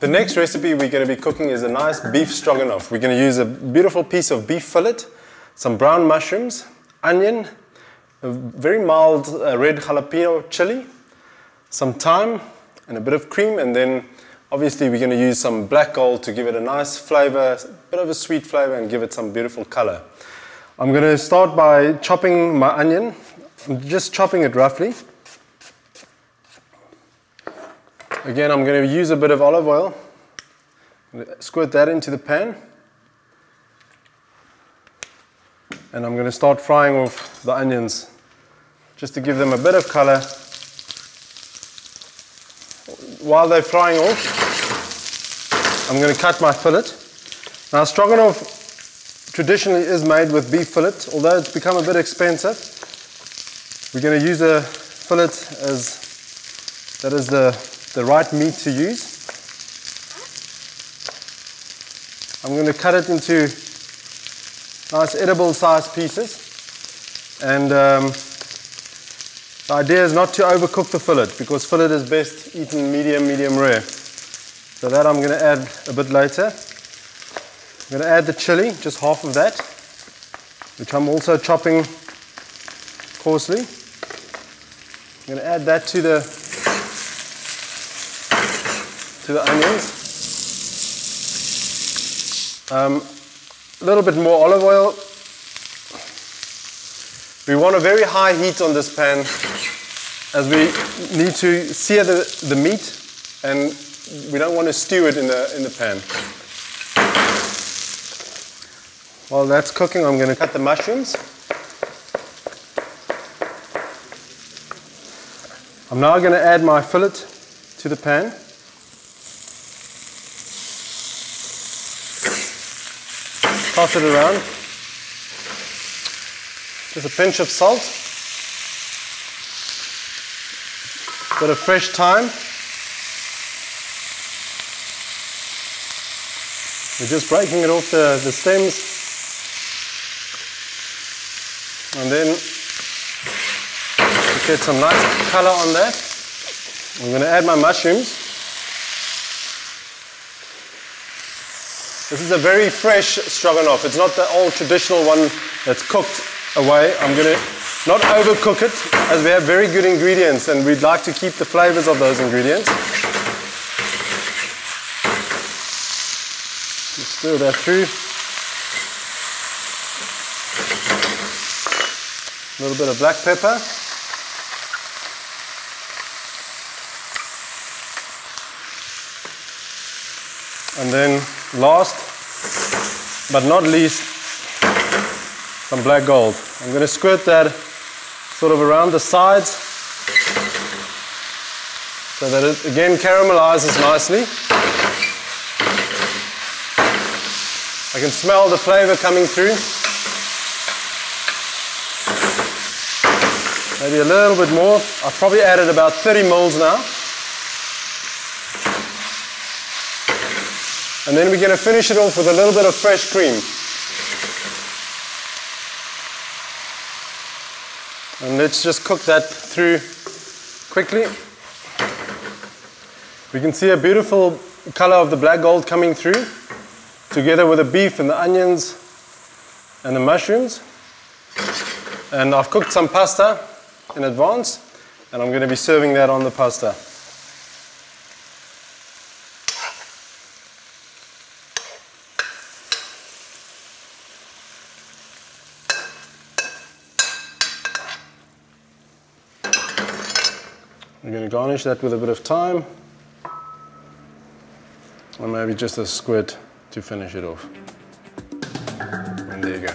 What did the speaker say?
The next recipe we're going to be cooking is a nice beef stroganoff. We're going to use a beautiful piece of beef fillet, some brown mushrooms, onion, a very mild red jalapeno chili, some thyme, and a bit of cream, and then obviously we're going to use some black gold to give it a nice flavor, a bit of a sweet flavor, and give it some beautiful color. I'm going to start by chopping my onion. I'm just chopping it roughly. Again, I'm going to use a bit of olive oil. I'm going to squirt that into the pan. And I'm going to start frying off the onions just to give them a bit of color. While they're frying off, I'm going to cut my fillet. Now, stroganoff traditionally is made with beef fillet, although it's become a bit expensive. We're going to use a fillet that is the right meat to use. I'm going to cut it into nice edible sized pieces, and the idea is not to overcook the fillet because fillet is best eaten medium rare. So that I'm going to add a bit later. I'm going to add the chili, just half of that, which I'm also chopping coarsely. I'm going to add that to the onions. A little bit more olive oil. We want a very high heat on this pan as we need to sear the meat, and we don't want to stew it in the pan. While that's cooking, I'm going to cut the mushrooms. I'm now going to add my fillet to the pan. Toss it around. Just a pinch of salt. A bit of fresh thyme. We're just breaking it off the stems. And then get some nice color on that. I'm going to add my mushrooms. This is a very fresh stroganoff. It's not the old traditional one that's cooked away. I'm going to not overcook it as we have very good ingredients and we'd like to keep the flavors of those ingredients. Just stir that through. A little bit of black pepper. And then last but not least, some black gold. I'm going to squirt that sort of around the sides so that it again caramelizes nicely. I can smell the flavor coming through. Maybe a little bit more. I've probably added about 30 mils now. And then we're going to finish it off with a little bit of fresh cream. And let's just cook that through quickly. We can see a beautiful color of the black gold coming through, together with the beef and the onions and the mushrooms. And I've cooked some pasta in advance, and I'm going to be serving that on the pasta. I'm going to garnish that with a bit of thyme, or maybe just a squirt to finish it off. And there you go.